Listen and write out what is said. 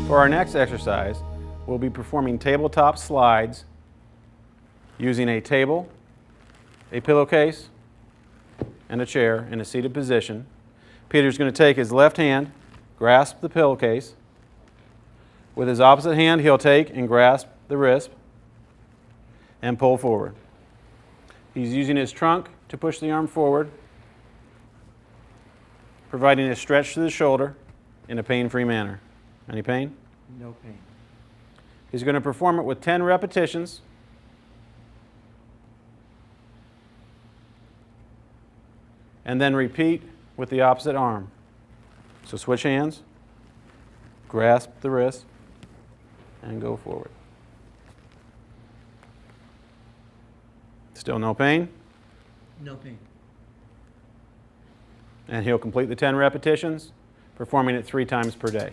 For our next exercise, we'll be performing tabletop slides using a table, a pillowcase, and a chair in a seated position. Peter's going to take his left hand, grasp the pillowcase. With his opposite hand, he'll take and grasp the wrist and pull forward. He's using his trunk to push the arm forward, providing a stretch to the shoulder in a pain-free manner. Any pain? No pain. He's going to perform it with 10 repetitions. And then repeat with the opposite arm. So switch hands, grasp the wrist, and go forward. Still no pain? No pain. And he'll complete the 10 repetitions, performing it 3 times per day.